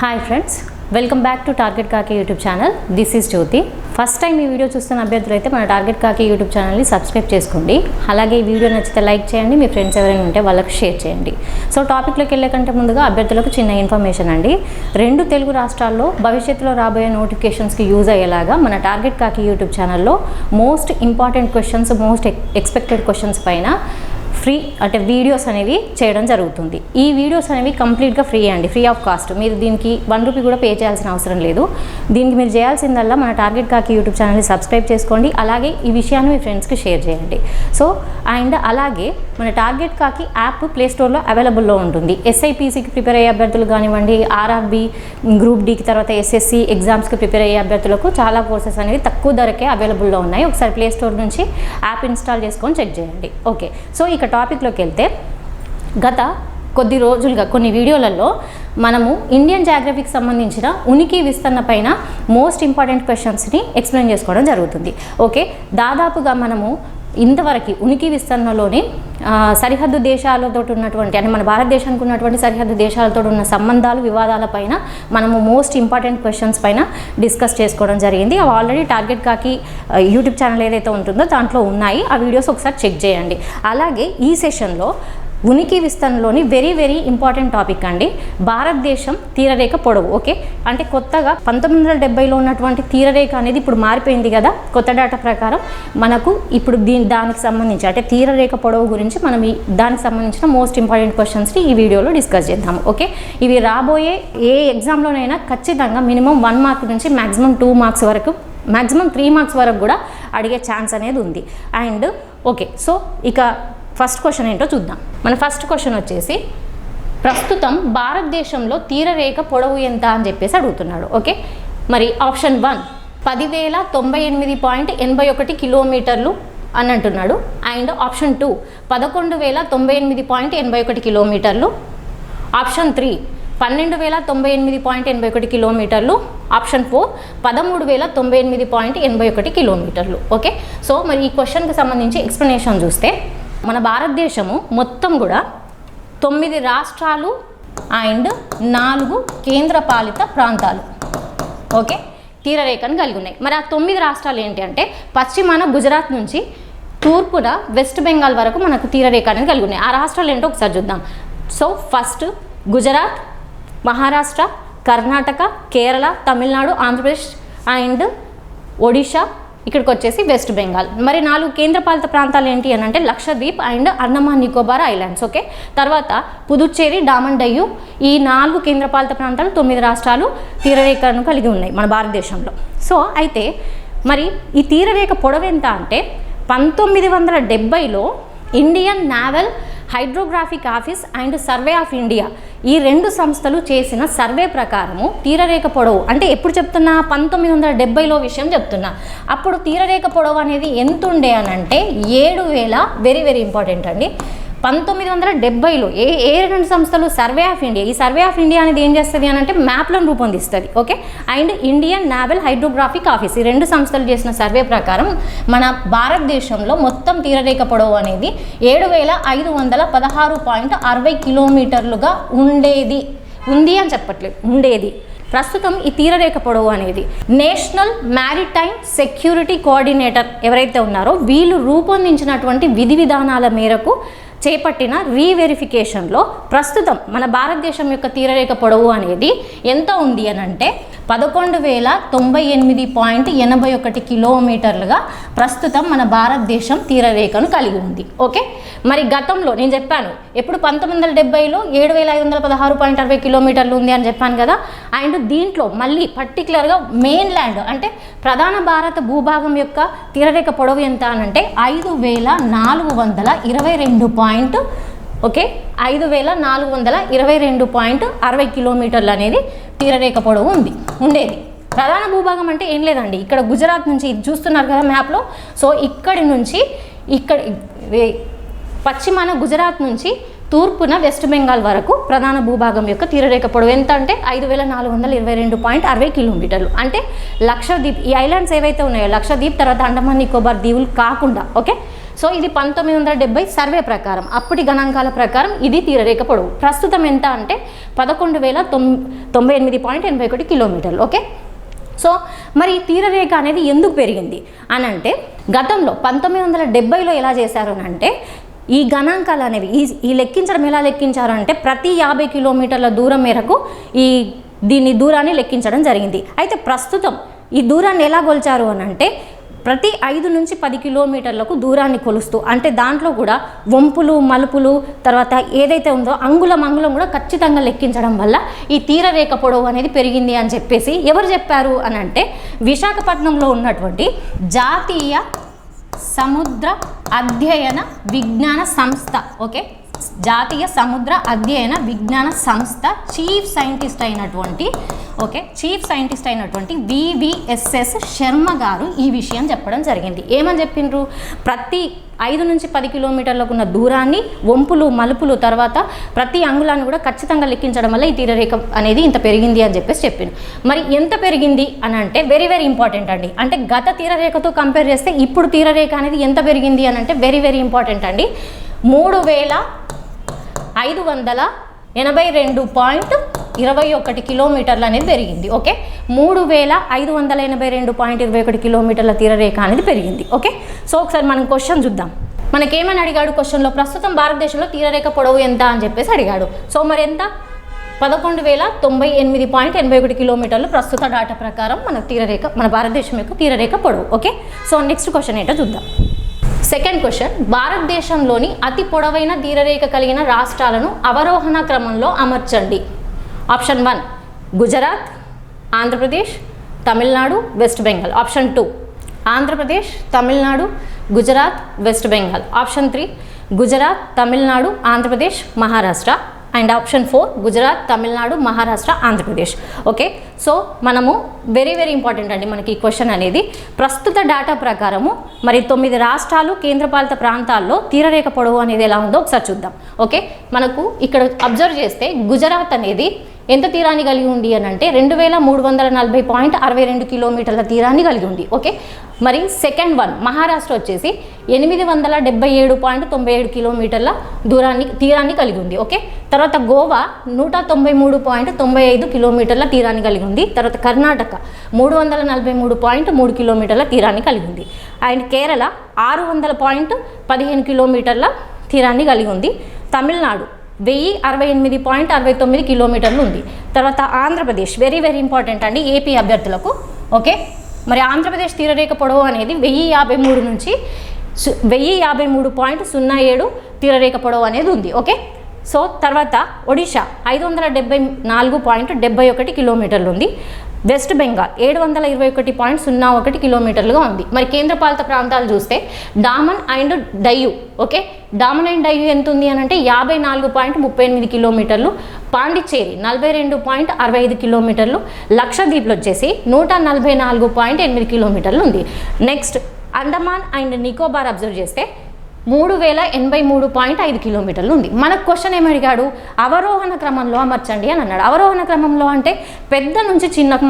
Hi friends, welcome back to target కాకి YouTube channel. This is Jyothi. First time ఈ video చూస్తున్న అభ్యర్థులు అయితే మన టార్గెట్ కాకి యూట్యూబ్ ఛానల్ని సబ్స్క్రైబ్ చేసుకోండి. అలాగే ఈ వీడియో నచ్చితే లైక్ చేయండి, మీ ఫ్రెండ్స్ ఎవరైనా ఉంటే వాళ్ళకి షేర్ చేయండి. సో టాపిక్లోకి వెళ్ళే కంటే ముందుగా అభ్యర్థులకు చిన్న ఇన్ఫర్మేషన్ అండి. 2 తెలుగు రాష్ట్రాల్లో భవిష్యత్తులో రాబోయే నోటిఫికేషన్స్కి యూజ్ అయ్యేలాగా మన టార్గెట్ కాకి యూట్యూబ్ ఛానల్లో most important questions, most expected questions పైన ఫ్రీ అంటే వీడియోస్ అనేవి చేయడం జరుగుతుంది. ఈ వీడియోస్ అనేవి కంప్లీట్గా ఫ్రీ అండి, ఫ్రీ ఆఫ్ కాస్ట్. మీరు దీనికి 1 రూపీ కూడా పే చేయాల్సిన అవసరం లేదు. దీనికి మీరు చేయాల్సిందల్లా మన టార్గెట్ కాకి యూట్యూబ్ ఛానల్ని సబ్స్క్రైబ్ చేసుకోండి. అలాగే ఈ విషయాన్ని మీ ఫ్రెండ్స్కి షేర్ చేయండి. సో అండ్ అలాగే మన టార్గెట్ కాకి యాప్ ప్లేస్టోర్లో అవైలబుల్లో ఉంటుంది. ఎస్ఐపిసికి ప్రిపేర్ అయ్యే అభ్యర్థులు కానివ్వండి, ఆర్ఆర్బి, గ్రూప్ డికి తర్వాత ఎస్ఎస్సి ఎగ్జామ్స్కి ప్రిపేర్ అయ్యే అభ్యర్థులకు చాలా కోర్సెస్ అనేవి తక్కువ ధరకే అవైలబుల్లో ఉన్నాయి. ఒకసారి ప్లేస్టోర్ నుంచి యాప్ ఇన్స్టాల్ చేసుకొని చెక్ చేయండి. ఓకే, సో ఇక టాపిక్లోకి వెళ్తే, గత కొద్ది రోజులుగా కొన్ని వీడియోలలో మనము ఇండియన్ జాగ్రఫీకి సంబంధించిన ఉనికి విస్తరణ పైన మోస్ట్ ఇంపార్టెంట్ క్వశ్చన్స్ని ఎక్స్ప్లెయిన్ చేసుకోవడం జరుగుతుంది. ఓకే, దాదాపుగా మనము ఇంతవరకు ఉనికి విస్తరణలోని సరిహద్దు దేశాలతో ఉన్నటువంటి అంటే మన భారతదేశానికి ఉన్నటువంటి సరిహద్దు దేశాలతో ఉన్న సంబంధాలు, వివాదాల పైన మనము మోస్ట్ ఇంపార్టెంట్ క్వశ్చన్స్ పైన డిస్కస్ చేసుకోవడం జరిగింది. అవి ఆల్రెడీ టార్గెట్ కాకి యూట్యూబ్ ఛానల్ ఏదైతే ఉంటుందో దాంట్లో ఉన్నాయి. ఆ వీడియోస్ ఒకసారి చెక్ చేయండి. అలాగే ఈ సెషన్లో ఉనికి విస్తరణలోని వెరీ వెరీ ఇంపార్టెంట్ టాపిక్ అండి, భారతదేశం తీరరేఖ పొడవు. ఓకే, అంటే కొత్తగా 1970లో ఉన్నటువంటి తీరరేఖ అనేది ఇప్పుడు మారిపోయింది కదా. కొత్త డేటా ప్రకారం మనకు ఇప్పుడు దానికి సంబంధించి అంటే తీరరేఖ పొడవు గురించి మనం దానికి సంబంధించిన మోస్ట్ ఇంపార్టెంట్ క్వశ్చన్స్ని ఈ వీడియోలో డిస్కస్ చేద్దాము. ఓకే, ఇవి రాబోయే ఏ ఎగ్జామ్లోనైనా ఖచ్చితంగా మినిమం 1 మార్క్ నుంచి మ్యాక్సిమం 2 మార్క్స్ వరకు, మ్యాక్సిమం 3 మార్క్స్ వరకు కూడా అడిగే ఛాన్స్ అనేది ఉంది. అండ్ ఓకే, సో ఇక ఫస్ట్ క్వశ్చన్ ఏంటో చూద్దాం. మన ఫస్ట్ క్వశ్చన్ వచ్చేసి, ప్రస్తుతం భారతదేశంలో తీరరేఖ పొడవు ఎంత అని చెప్పేసి అడుగుతున్నాడు. ఓకే, మరి ఆప్షన్ 1 10,098.81 కిలోమీటర్లు అని అంటున్నాడు. అండ్ ఆప్షన్ 2 11,098.81 కిలోమీటర్లు. ఆప్షన్ 3 12,098.81 కిలోమీటర్లు. ఆప్షన్ 4 13,098.81 కిలోమీటర్లు. ఓకే, సో మరి ఈ క్వశ్చన్కి సంబంధించి ఎక్స్ప్లెనేషన్ చూస్తే, మన భారతదేశము మొత్తం కూడా 9 రాష్ట్రాలు అండ్ 4 కేంద్రపాలిత ప్రాంతాలు ఓకే తీరరేఖను కలిగి ఉన్నాయి. మరి ఆ 9 రాష్ట్రాలు ఏంటి అంటే, పశ్చిమాన గుజరాత్ నుంచి తూర్పున వెస్ట్ బెంగాల్ వరకు మనకు తీరరేఖ అనేది కలిగి ఉన్నాయి. ఆ రాష్ట్రాలు ఏంటో ఒకసారి చూద్దాం. So first Gujarat, Maharashtra, Karnataka, Kerala, Tamil Nadu, Andhra Pradesh and Odisha, ఇక్కడికి వచ్చేసి వెస్ట్ బెంగాల్. మరి 4 కేంద్రపాలిత ప్రాంతాలు ఏంటి అని అంటే Lakshadweep and Andaman Nicobar islands. Okay, తర్వాత పుదుచ్చేరి, డామన్ డయ్యు, ఈ 4 కేంద్రపాలిత ప్రాంతాలు 9 రాష్ట్రాలు తీరరేఖను కలిగి ఉన్నాయి మన భారతదేశంలో. సో అయితే మరి ఈ తీరరేఖ పొడవు ఎంత అంటే, 1970లో Indian naval hydrographic office and survey of India, ఈ 2 సంస్థలు చేసిన సర్వే ప్రకారము తీరరేఖ పొడవు అంటే ఎప్పుడు చెప్తున్నా, 1970లో విషయం చెప్తున్నా. అప్పుడు తీరరేఖ పొడవు అనేది ఎంత ఉండే అని అంటే 7,000. వెరీ వెరీ ఇంపార్టెంట్ అండి. 1970లో ఏ 2 సంస్థలు, సర్వే ఆఫ్ ఇండియా, ఈ సర్వే ఆఫ్ ఇండియా అనేది ఏం చేస్తుంది అని అంటే మ్యాప్లను రూపొందిస్తుంది. Okay, and Indian naval hydrographic office, ఈ 2 సంస్థలు చేసిన సర్వే ప్రకారం మన భారతదేశంలో మొత్తం తీరరేఖ పొడవు అనేది 7,516.60 కిలోమీటర్లుగా ఉంది అని చెప్పట్లేదు, ఉండేది. ప్రస్తుతం ఈ తీరరేఖ పొడవు అనేది నేషనల్ మ్యారిటైమ్ సెక్యూరిటీ కోఆర్డినేటర్ ఎవరైతే ఉన్నారో వీళ్ళు రూపొందించినటువంటి విధి విధానాల మేరకు చేపట్టిన రీవెరిఫికేషన్లో ప్రస్తుతం మన భారతదేశం యొక్క తీరరేఖ పొడవు అనేది ఎంత ఉంది అని అంటే 11,098.81 కిలోమీటర్లుగా ప్రస్తుతం మన భారతదేశం తీరరేఖను కలిగి ఉంది. ఓకే, మరి గతంలో నేను చెప్పాను ఎప్పుడు 1970లో 7,516.60 కిలోమీటర్లు ఉంది అని చెప్పాను కదా. అండ్ దీంట్లో మళ్ళీ పర్టికులర్గా మెయిన్ ల్యాండ్ అంటే ప్రధాన భారత భూభాగం యొక్క తీరరేఖ పొడవు ఎంత అని అంటే 5,422.60 కిలోమీటర్లు అనేది తీరరేఖ పొడవు ఉండేది. ప్రధాన భూభాగం అంటే ఏం లేదండి, ఇక్కడ గుజరాత్ నుంచి చూస్తున్నారు కదా మ్యాప్లో. సో ఇక్కడి నుంచి పశ్చిమాన గుజరాత్ నుంచి తూర్పున వెస్ట్ బెంగాల్ వరకు ప్రధాన భూభాగం యొక్క తీరరేఖ పొడవు ఎంత అంటే 5,422.60 కిలోమీటర్లు. అంటే లక్షద్వీప్, ఈ ఐలాండ్స్ ఏవైతే ఉన్నాయో లక్షద్వీప్ తర్వాత అండమాన్ నికోబార్ దీవులు కాకుండా. ఓకే, సో ఇది 1970 సర్వే ప్రకారం, అప్పటి గణాంకాల ప్రకారం ఇది తీరరేఖ పొడవు. ప్రస్తుతం ఎంత అంటే 11,098.81 కిలోమీటర్లు. ఓకే, సో మరి తీరరేఖ అనేది ఎందుకు పెరిగింది అని అంటే, గతంలో 1970లో ఎలా చేశారు అని అంటే, ఈ గణాంకాలు అనేవి ఈ లెక్కించడం ఎలా లెక్కించారు అంటే, ప్రతి 50 కిలోమీటర్ల దూరం మేరకు దీని దూరాన్ని లెక్కించడం జరిగింది. అయితే ప్రస్తుతం ఈ దూరాన్ని ఎలా కొలిచారు అని అంటే, ప్రతి 5 నుంచి 10 కిలోమీటర్లకు దూరాన్ని కొలుస్తూ, అంటే దాంట్లో కూడా వంపులు మలుపులు తర్వాత ఏదైతే ఉందో అంగుళం కూడా ఖచ్చితంగా లెక్కించడం వల్ల ఈ తీరరేఖ పొడవు అనేది పెరిగింది అని చెప్పేసి ఎవరు చెప్పారు అని అంటే, విశాఖపట్నంలో ఉన్నటువంటి జాతీయ సముద్ర అధ్యయన విజ్ఞాన సంస్థ, ఓకే, జాతీయ సముద్ర అధ్యయన విజ్ఞాన సంస్థ చీఫ్ సైంటిస్ట్ అయినటువంటి వివిఎస్ఎస్ శర్మ గారు ఈ విషయం చెప్పడం జరిగింది. ఏమని చెప్పిండ్రు, ప్రతి 5 నుంచి 10 కిలోమీటర్లకు ఉన్న దూరాన్ని వంపులు మలుపులు తర్వాత ప్రతి అంగుళాన్ని కూడా ఖచ్చితంగా లెక్కించడం వల్ల ఈ తీరరేఖ అనేది ఇంత పెరిగింది అని చెప్పేసి చెప్పింది. మరి ఎంత పెరిగింది అని అంటే వెరీ వెరీ ఇంపార్టెంట్ అండి. అంటే గత తీరరేఖతో కంపేర్ చేస్తే ఇప్పుడు తీరరేఖ అనేది ఎంత పెరిగింది అని అంటే వెరీ వెరీ ఇంపార్టెంట్ అండి. 3,582.21 కిలోమీటర్లు అనేది పెరిగింది. ఓకే, 3,582.21 కిలోమీటర్ల తీరరేఖ అనేది పెరిగింది. ఓకే, సో ఒకసారి మనం క్వశ్చన్ చూద్దాం. మనకేమని అడిగాడు క్వశ్చన్లో, ప్రస్తుతం భారతదేశంలో తీరరేఖ పొడవు ఎంత అని చెప్పేసి అడిగాడు. సో మరి ఎంత, 11,098.81 కిలోమీటర్లు ప్రస్తుత డాటా ప్రకారం మన భారతదేశం యొక్క తీరరేఖ పొడవు. ఓకే, సో నెక్స్ట్ క్వశ్చన్ ఏంటో చూద్దాం. సెకండ్ క్వశ్చన్, భారతదేశంలోని అతి పొడవైన తీరరేఖ కలిగిన రాష్ట్రాలను అవరోహణ క్రమంలో అమర్చండి. Option 1 Gujarat, Andhra Pradesh, Tamil Nadu, west Bengal. Option 2 Andhra Pradesh, Tamil Nadu, Gujarat, west Bengal. Option 3 Gujarat, Tamil Nadu, Andhra Pradesh, Maharashtra. And option 4 Gujarat, Tamil Nadu, Maharashtra, Andhra Pradesh. Okay, so మనము వెరీ వెరీ ఇంపార్టెంట్ అండి మనకి ఈ క్వశ్చన్ అనేది. ప్రస్తుత డేటా ప్రకారము మరి 9 రాష్ట్రాలు కేంద్రపాలిత ప్రాంతాల్లో తీరరేఖ పొడవు అనేది ఎలా ఉందో ఒకసారి చూద్దాం. ఓకే, మనకు ఇక్కడ అబ్జర్వ్ చేస్తే గుజరాత్ అనేది ఎంత తీరాన్ని కలిగి ఉంది అని అంటే 2,340.62 కిలోమీటర్ల తీరాన్ని కలిగి ఉంది. ఓకే, మరి సెకండ్ వన్ మహారాష్ట్ర వచ్చేసి 877.97 కిలోమీటర్ల తీరాన్ని కలిగి ఉంది. ఓకే, తర్వాత గోవా 193.95 కిలోమీటర్ల తీరాన్ని కలిగి ఉంది. తర్వాత కర్ణాటక 343.3 కిలోమీటర్ల తీరాన్ని కలిగి ఉంది. అండ్ కేరళ 600.15 కిలోమీటర్ల తీరాన్ని కలిగి ఉంది. తమిళనాడు 1068.69 కిలోమీటర్లు ఉంది. తర్వాత ఆంధ్రప్రదేశ్ వెరీ వెరీ ఇంపార్టెంట్ అండి ఏపీ అభ్యర్థులకు. ఓకే, మరి ఆంధ్రప్రదేశ్ తీరరేఖ పొడవు అనేది 1053 నుంచి 1053.07 తీరరేఖ పొడవు అనేది ఉంది. ఓకే, సో తర్వాత ఒడిషా 574.71 కిలోమీటర్లు ఉంది. వెస్ట్ బెంగాల్ 721.01 కిలోమీటర్లుగా ఉంది. మరి కేంద్రపాలిత ప్రాంతాలు చూస్తే Daman and Diu. Okay, Daman and Diu ఎంత ఉంది అని అంటే 54.38 కిలోమీటర్లు. పాండిచ్చేరి 42.65 కిలోమీటర్లు. లక్షద్వీప్లో వచ్చేసి 144.8 కిలోమీటర్లు ఉంది. Next Andaman and Nicobar observe చేస్తే 3,083.5 కిలోమీటర్లు ఉంది. మనకు క్వశ్చన్ ఏమి అడిగాడు, అవరోహణ క్రమంలో అమర్చండి అని అన్నాడు. అవరోహణ క్రమంలో అంటే పెద్ద నుంచి చిన్నకు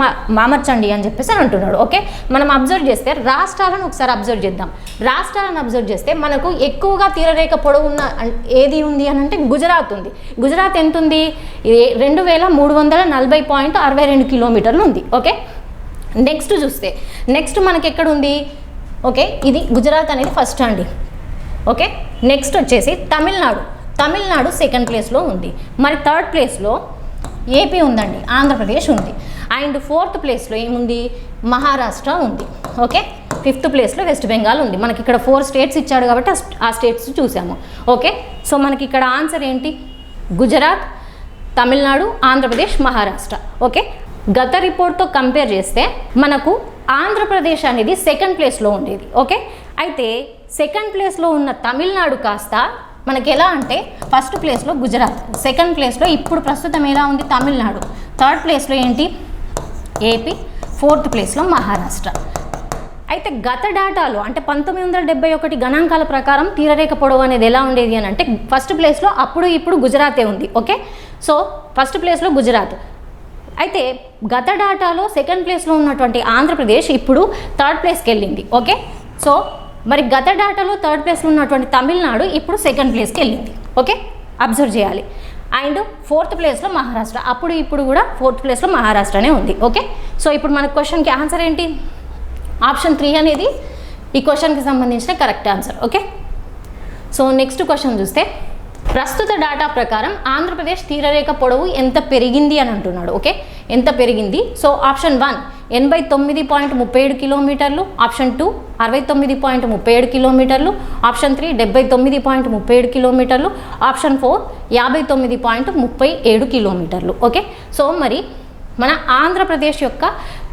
అమర్చండి అని చెప్పేసి అని అంటున్నాడు. ఓకే, మనం అబ్జర్వ్ చేస్తే రాష్ట్రాలను ఒకసారి అబ్జర్వ్ చేద్దాం. రాష్ట్రాలను అబ్జర్వ్ చేస్తే మనకు ఎక్కువగా తీరరేఖ పొడవు ఉన్న ఏది ఉంది అని అంటే గుజరాత్ ఉంది. గుజరాత్ ఎంత ఉంది, 2,340.62 కిలోమీటర్లు ఉంది. ఓకే, నెక్స్ట్ చూస్తే నెక్స్ట్ మనకి ఎక్కడ ఉంది, ఓకే ఇది గుజరాత్ అనేది ఫస్ట్ అండి. ఓకే, నెక్స్ట్ వచ్చేసి తమిళనాడు సెకండ్ ప్లేస్లో ఉంది. మరి థర్డ్ ప్లేస్లో ఏపీ ఉందండి, ఆంధ్రప్రదేశ్ ఉంది. అండ్ ఫోర్త్ ప్లేస్లో ఏముంది, మహారాష్ట్ర ఉంది. ఓకే, ఫిఫ్త్ ప్లేస్లో వెస్ట్ బెంగాల్ ఉంది. మనకి ఇక్కడ 4 స్టేట్స్ ఇచ్చాడు కాబట్టి ఆ స్టేట్స్ చూసాము. ఓకే, సో మనకి ఇక్కడ ఆన్సర్ ఏంటి, గుజరాత్, తమిళనాడు, ఆంధ్రప్రదేశ్, మహారాష్ట్ర. ఓకే, గత రిపోర్ట్తో కంపేర్ చేస్తే మనకు ఆంధ్రప్రదేశ్ అనేది సెకండ్ ప్లేస్లో ఉండేది. ఓకే, అయితే సెకండ్ ప్లేస్లో ఉన్న తమిళనాడు కాస్త మనకి ఎలా అంటే ఫస్ట్ ప్లేస్లో గుజరాత్, సెకండ్ ప్లేస్లో ఇప్పుడు ప్రస్తుతం ఎలా ఉంది తమిళనాడు, థర్డ్ ప్లేస్లో ఏంటి ఏపీ, ఫోర్త్ ప్లేస్లో మహారాష్ట్ర. అయితే గత డేటాలో అంటే 1971 గణాంకాల ప్రకారం తీరరేఖ పొడవు అనేది ఎలా ఉండేది అని అంటే ఫస్ట్ ప్లేస్లో ఇప్పుడు గుజరాతే ఉంది. ఓకే, సో ఫస్ట్ ప్లేస్లో గుజరాత్. అయితే గత డేటాలో సెకండ్ ప్లేస్లో ఉన్నటువంటి ఆంధ్రప్రదేశ్ ఇప్పుడు థర్డ్ ప్లేస్కి వెళ్ళింది. ఓకే, సో మరి గత డేటాలో థర్డ్ ప్లేస్లో ఉన్నటువంటి తమిళనాడు ఇప్పుడు సెకండ్ ప్లేస్కి వెళ్ళింది. ఓకే, అబ్జర్వ్ చేయాలి. అండ్ ఫోర్త్ ప్లేస్లో మహారాష్ట్ర, అప్పుడు ఇప్పుడు కూడా ఫోర్త్ ప్లేస్లో మహారాష్ట్రనే ఉంది. ఓకే, సో ఇప్పుడు మన క్వశ్చన్కి ఆన్సర్ ఏంటి? ఆప్షన్ 3 అనేది ఈ క్వశ్చన్కి సంబంధించిన correct answer. Okay, so next question చూస్తే ప్రస్తుత డేటా ప్రకారం ఆంధ్రప్రదేశ్ తీరరేఖ పొడవు ఎంత పెరిగింది అని అంటున్నాడు. ఓకే, ఎంత పెరిగింది? సో ఆప్షన్ 1 89.37 కిలోమీటర్లు, ఆప్షన్ 2 69.37 కిలోమీటర్లు, ఆప్షన్ 3 79.37 కిలోమీటర్లు, ఆప్షన్ 4 59.37 కిలోమీటర్లు. ఓకే, సో మరి మన ఆంధ్రప్రదేశ్ యొక్క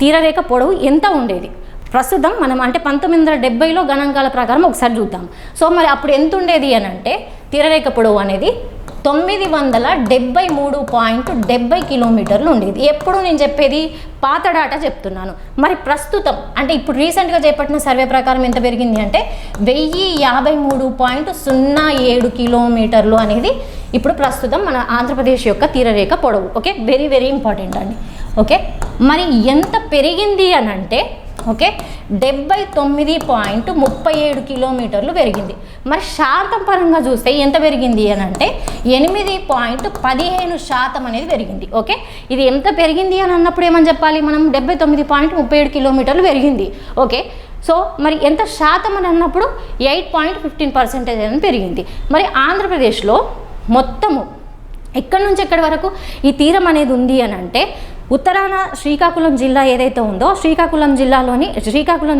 తీరరేఖ పొడవు ఎంత ఉండేది ప్రస్తుతం? మనం అంటే 1970లో గణాంకాల ప్రకారం ఒకసారి చూద్దాం. సో మరి అప్పుడు ఎంత ఉండేది అని అంటే తీరరేఖ పొడవు అనేది 973.70 కిలోమీటర్లు ఉండేది. ఎప్పుడు నేను చెప్పేది పాత డాటా చెప్తున్నాను. మరి ప్రస్తుతం అంటే ఇప్పుడు రీసెంట్గా చేపట్టిన సర్వే ప్రకారం ఎంత పెరిగింది అంటే 1053.07 కిలోమీటర్లు అనేది ఇప్పుడు ప్రస్తుతం మన ఆంధ్రప్రదేశ్ యొక్క తీరరేఖ పొడవు. ఓకే, వెరీ వెరీ ఇంపార్టెంట్ అండి. ఓకే, మరి ఎంత పెరిగింది అని అంటే ఓకే 79.37 కిలోమీటర్లు పెరిగింది. మరి శాతం పరంగా చూస్తే ఎంత పెరిగింది అని అంటే 8.15% అనేది పెరిగింది. ఓకే, ఇది ఎంత పెరిగింది అని అన్నప్పుడు ఏమని చెప్పాలి మనం? 79.37 కిలోమీటర్లు పెరిగింది. ఓకే, సో మరి ఎంత శాతం అని అన్నప్పుడు 8.15% అని పెరిగింది. మరి ఆంధ్రప్రదేశ్లో మొత్తము ఎక్కడి నుంచి ఎక్కడి వరకు ఈ తీరం అనేది ఉంది అని అంటే ఉత్తరాన శ్రీకాకుళం జిల్లా ఏదైతే ఉందో శ్రీకాకుళం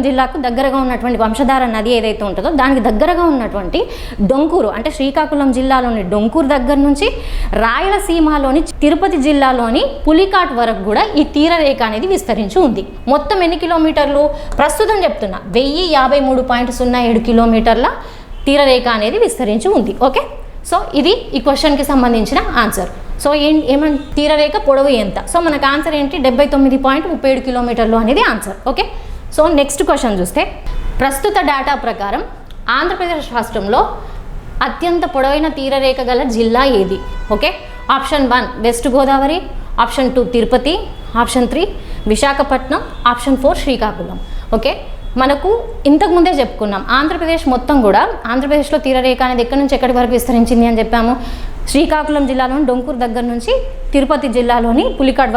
జిల్లాకు దగ్గరగా ఉన్నటువంటి వంశధార నది ఏదైతే ఉంటుందో దానికి దగ్గరగా ఉన్నటువంటి డొంకూరు అంటే శ్రీకాకుళం జిల్లాలోని డొంకూరు దగ్గర నుంచి రాయలసీమలోని తిరుపతి జిల్లాలోని పులికాట్ వరకు కూడా ఈ తీరరేఖ అనేది విస్తరించి ఉంది. మొత్తం ఎన్ని కిలోమీటర్లు? ప్రస్తుతం చెప్తున్నా 1053.07 కిలోమీటర్ల తీరరేఖ అనేది విస్తరించి ఉంది. ఓకే, సో ఇది ఈ క్వశ్చన్కి సంబంధించిన ఆన్సర్. సో ఏమంటే తీరరేఖ పొడవు ఎంత? సో మనకు ఆన్సర్ ఏంటి? 79.37 కిలోమీటర్లు అనేది answer. Okay, so next question చూస్తే ప్రస్తుత డేటా ప్రకారం ఆంధ్రప్రదేశ్ రాష్ట్రంలో అత్యంత పొడవైన తీరరేఖ గల జిల్లా ఏది? Okay, option 1 west Godavari, option 2 Tirupati, option 3 Visakhapatnam, option 4 Srikakulam. Okay, మనకు ఇంతకుముందే చెప్పుకున్నాం ఆంధ్రప్రదేశ్ మొత్తం కూడా ఆంధ్రప్రదేశ్లో తీరరేఖ అనేది ఎక్కడి నుంచి ఎక్కడి వరకు విస్తరించింది అని చెప్పాము. శ్రీకాకుళం జిల్లాలోని డొంకూరు దగ్గర నుంచి తిరుపతి జిల్లాలోని పులికాట్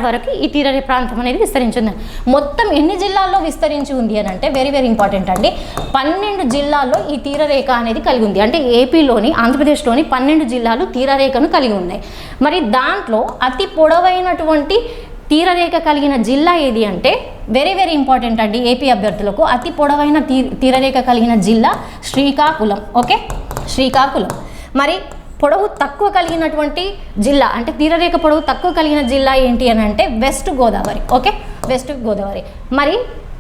వరకు ఈ తీరరేఖ ప్రాంతం అనేది విస్తరించింది. మొత్తం ఎన్ని జిల్లాల్లో విస్తరించి ఉంది అని అంటే వెరీ వెరీ ఇంపార్టెంట్ అండి, 12 జిల్లాల్లో ఈ తీరరేఖ అనేది కలిగి ఉంది. అంటే ఏపీలోని ఆంధ్రప్రదేశ్లోని 12 జిల్లాలు తీరరేఖను కలిగి ఉన్నాయి. మరి దాంట్లో అతి పొడవైనటువంటి తీరరేఖ కలిగిన జిల్లా ఏది అంటే వెరీ వెరీ ఇంపార్టెంట్ అండి ఏపీ అభ్యర్థులకు. అతి పొడవైన తీరరేఖ కలిగిన జిల్లా శ్రీకాకుళం. ఓకే, శ్రీకాకుళం. మరి పొడవు తక్కువ కలిగినటువంటి జిల్లా అంటే తీరరేఖ పొడవు తక్కువ కలిగిన జిల్లా ఏంటి అని అంటే west Godavari. Okay, west Godavari. మరి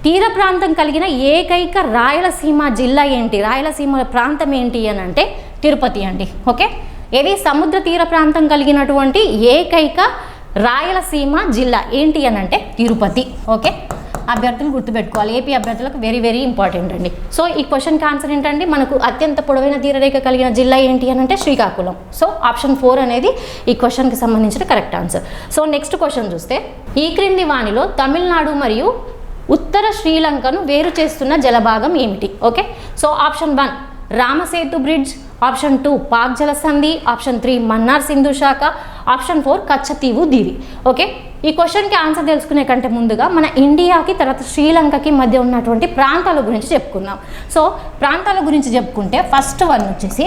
తీర ప్రాంతం కలిగిన ఏకైక రాయలసీమ జిల్లా ఏంటి? రాయలసీమ ప్రాంతం ఏంటి అని అంటే తిరుపతి అండి. ఓకే, ఇది సముద్ర తీర ప్రాంతం కలిగినటువంటి ఏకైక రాయలసీమ జిల్లా ఏంటి అని అంటే తిరుపతి. ఓకే, అభ్యర్థులు గుర్తుపెట్టుకోవాలి, ఏపీ అభ్యర్థులకు వెరీ వెరీ ఇంపార్టెంట్ అండి. సో ఈ క్వశ్చన్కి ఆన్సర్ ఏంటంటే మనకు అత్యంత పొడవైన తీరరేఖ కలిగిన జిల్లా ఏంటి అని అంటే శ్రీకాకుళం. సో ఆప్షన్ 4 అనేది ఈ క్వశ్చన్కి సంబంధించిన correct answer. So next question చూస్తే ఈ క్రింది వానిలో తమిళనాడు మరియు ఉత్తర శ్రీలంకను వేరు చేస్తున్న జలభాగం ఏమిటి? Okay, so option 1 Ramasetu bridge, option 2 Palk జలసంధి, ఆప్షన్ 3 మన్నార్ సింధు శాఖ, ఆప్షన్ 4 కచ్చతీవు దీవి. ఓకే, ఈ క్వశ్చన్కి ఆన్సర్ తెలుసుకునే కంటే ముందుగా మన ఇండియాకి తర్వాత శ్రీలంకకి మధ్య ఉన్నటువంటి ప్రాంతాల గురించి చెప్పుకుందాం. సో ప్రాంతాల గురించి చెప్పుకుంటే ఫస్ట్ వన్ వచ్చేసి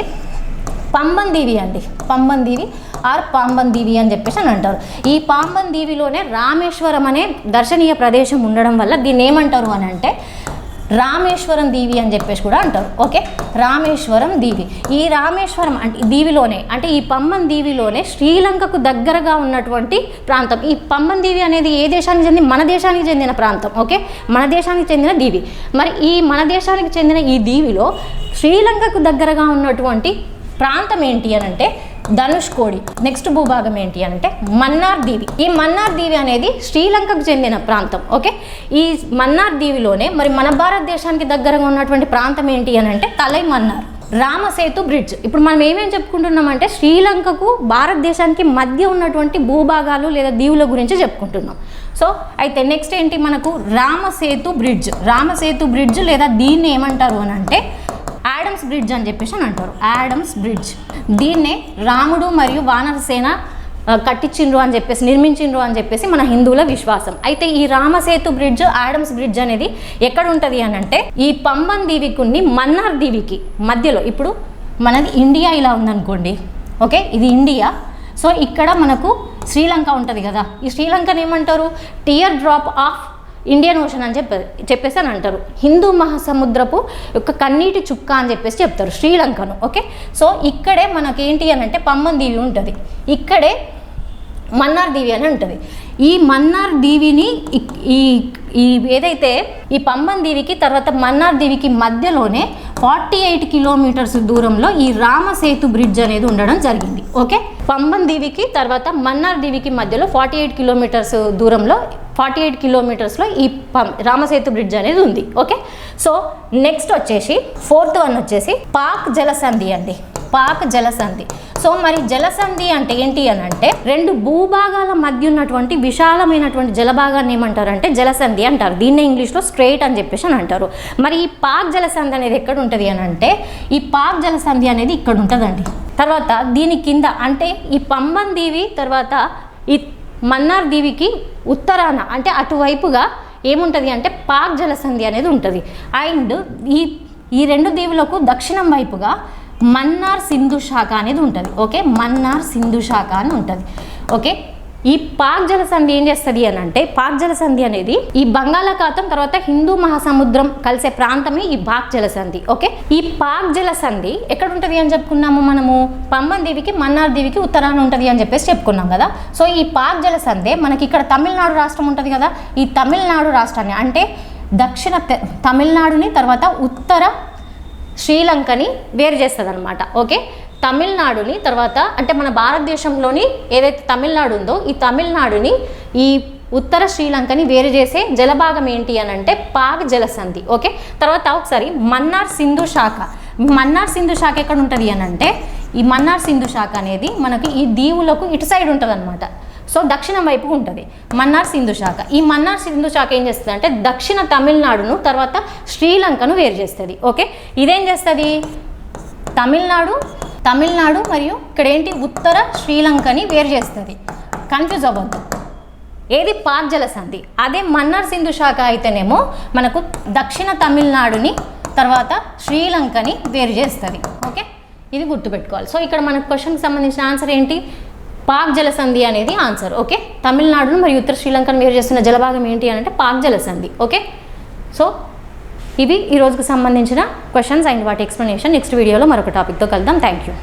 పంబన్ దీవి అండి. పంబన్ దీవి ఆర్ పాంబన్ దీవి అని చెప్పేసి అని అంటారు. ఈ పాంబన్ దీవిలోనే రామేశ్వరం అనే దర్శనీయ ప్రదేశం ఉండడం వల్ల దీన్ని ఏమంటారు అని అంటే రామేశ్వరం దీవి అని చెప్పేసి కూడా అంటారు. ఓకే, రామేశ్వరం దీవి. ఈ రామేశ్వరం అంటే దీవిలోనే అంటే ఈ పంబన్ దీవిలోనే శ్రీలంకకు దగ్గరగా ఉన్నటువంటి ప్రాంతం. ఈ పంబన్ దీవి అనేది ఏ దేశానికి చెందిన? మన దేశానికి చెందిన ప్రాంతం. ఓకే, మన దేశానికి చెందిన దీవి. మరి ఈ మన దేశానికి చెందిన ఈ దీవిలో శ్రీలంకకు దగ్గరగా ఉన్నటువంటి ప్రాంతం ఏంటి అని అంటే ధనుష్కోడి. నెక్స్ట్ భూభాగం ఏంటి అంటే మన్నార్ దీవి. ఈ మన్నార్ దీవి అనేది శ్రీలంకకు చెందిన ప్రాంతం. ఓకే, ఈ మన్నార్ దీవిలోనే మరి మన భారతదేశానికి దగ్గరగా ఉన్నటువంటి ప్రాంతం ఏంటి అని అంటే తలై మన్నార్. రామసేతు బ్రిడ్జ్. ఇప్పుడు మనం ఏమేం చెప్పుకుంటున్నామంటే శ్రీలంకకు భారతదేశానికి మధ్య ఉన్నటువంటి భూభాగాలు లేదా దీవుల గురించి చెప్పుకుంటున్నాం. సో అయితే నెక్స్ట్ ఏంటి మనకు రామసేతు బ్రిడ్జ్. రామసేతు బ్రిడ్జ్ లేదా దీన్ని ఏమంటారు అని అంటే యాడమ్స్ బ్రిడ్జ్ అని చెప్పేసి అని అంటారు. Adams bridge. దీన్నే రాముడు మరియు వానరసేన కట్టించిండ్రు అని చెప్పేసి నిర్మించిండ్రు అని చెప్పేసి మన హిందువుల విశ్వాసం. అయితే ఈ రామసేతు బ్రిడ్జ్ యాడమ్స్ బ్రిడ్జ్ అనేది ఎక్కడ ఉంటుంది అని అంటే ఈ పంబన్ దీవికి మన్నార్ దీవికి మధ్యలో. ఇప్పుడు మనది ఇండియా ఇలా ఉందనుకోండి, ఓకే, ఇది ఇండియా. సో ఇక్కడ మనకు శ్రీలంక ఉంటుంది కదా, ఈ శ్రీలంకని ఏమంటారు tear drop of Indian Ocean అని చెప్పేసి అని అంటారు. హిందూ మహాసముద్రపు యొక్క కన్నీటి చుక్క అని చెప్పేసి చెప్తారు శ్రీలంకను. ఓకే, సో ఇక్కడే మనకేంటి అని అంటే పంబన్ దీవి ఉంటుంది, ఇక్కడే మన్నార్ దీవి అని ఉంటుంది. ఈ మన్నార్ దీవిని ఈ ఏదైతే ఈ పంబన్ దీవికి తర్వాత మన్నార్ దీవికి మధ్యలోనే 48 కిలోమీటర్స్ దూరంలో ఈ రామసేతు బ్రిడ్జ్ అనేది ఉండడం జరిగింది. ఓకే, పంబన్ దీవికి తర్వాత మన్నార్ దీవికి మధ్యలో 48 కిలోమీటర్స్ దూరంలో 48 కిలోమీటర్స్లో ఈ రామసేతు బ్రిడ్జ్ అనేది ఉంది. ఓకే, సో నెక్స్ట్ వచ్చేసి 4th వన్ వచ్చేసి పాక్ జలసంధి అండి. పాక్ జలసంధి. సో మరి జలసంధి అంటే ఏంటి అని అంటే రెండు భూభాగాల మధ్య ఉన్నటువంటి విశాలమైనటువంటి జలభాగాన్ని ఏమంటారంటే జలసంధి అంటారు. దీన్నే ఇంగ్లీష్లో స్ట్రెయిట్ అని చెప్పేసి అని అంటారు. మరి ఈ పాక్ జలసంధి అనేది ఎక్కడ ఉంటుంది అని అంటే ఈ పాక్ జలసంధి అనేది ఇక్కడ ఉంటుందండి. తర్వాత దీని కింద అంటే ఈ పంబన్ దీవి తర్వాత ఈ మన్నార్ దీవికి ఉత్తరాన అంటే అటువైపుగా ఏముంటుంది అంటే పాక్ జలసంధి అనేది ఉంటుంది. అండ్ ఈ రెండు దీవులకు దక్షిణం వైపుగా మన్నార్ సింధు శాఖ అనేది ఉంటుంది. ఓకే, మన్నార్ సింధు శాఖ అని ఉంటుంది. ఓకే, ఈ పాక్ జలసంధి ఏం చేస్తుంది అని అంటే పాక్ జలసంధి అనేది ఈ బంగాళాఖాతం తర్వాత హిందూ మహాసముద్రం కలిసే ప్రాంతమే ఈ పాక్ జలసంధి. ఓకే, ఈ పాక్ జలసంధి ఎక్కడ ఉంటుంది అని చెప్పుకున్నాము మనము పంబన్ దీవికి మన్నార్ దీవికి ఉత్తరాన ఉంటుంది అని చెప్పేసి చెప్పుకున్నాం కదా. సో ఈ పాక్ జలసంధి మనకి ఇక్కడ తమిళనాడు రాష్ట్రం ఉంటుంది కదా, ఈ తమిళనాడు రాష్ట్రాన్ని అంటే దక్షిణ తమిళనాడుని తర్వాత ఉత్తర శ్రీలంకని వేరు చేస్తుంది అనమాట. ఓకే, తమిళనాడుని తర్వాత అంటే మన భారతదేశంలోని ఏదైతే తమిళనాడు ఉందో ఈ తమిళనాడుని ఈ ఉత్తర శ్రీలంకని వేరు చేసే జలభాగం ఏంటి అని అంటే పాక్ జలసంధి. ఓకే, తర్వాత ఒకసారి మన్నార్ సింధు శాఖ. మన్నార్ సింధు శాఖ ఎక్కడ ఉంటుంది అని అంటే ఈ మన్నార్ సింధు శాఖ అనేది మనకి ఈ దీవులకు ఇటు సైడ్ ఉంటుంది అనమాట. సో దక్షిణం వైపు ఉంటుంది మన్నార్ సింధు శాఖ. ఈ మన్నార్ సింధు శాఖ ఏం చేస్తుంది అంటే దక్షిణ తమిళనాడును తర్వాత శ్రీలంకను వేరు చేస్తుంది. ఓకే, ఇదేం చేస్తుంది తమిళనాడు మరియు ఇక్కడ ఏంటి ఉత్తర శ్రీలంకని వేరు చేస్తుంది. కన్ఫ్యూజ్ అవ్వద్దు, ఏది పాక్ జలసంధి. అదే మన్నార్ సింధు శాఖ అయితేనేమో మనకు దక్షిణ తమిళనాడుని తర్వాత శ్రీలంకని వేరు చేస్తుంది. ఓకే, ఇది గుర్తుపెట్టుకోవాలి. సో ఇక్కడ మనకు క్వశ్చన్కి సంబంధించిన ఆన్సర్ ఏంటి పాక్ జలసంధి అనేది ఆన్సర్. ఓకే, తమిళనాడును మరియు ఉత్తర శ్రీలంకను వేరు చేస్తున్న జలభాగం ఏంటి అని అంటే పాక్ జలసంధి. ఓకే, సో ఇవి ఈ రోజుకు సంబంధించిన క్వశ్చన్స్ అండ్ వాటి ఎక్స్ప్లెనేషన్. నెక్స్ట్ వీడియోలో మరొక టాపిక్తో కలుద్దాం. Thank you.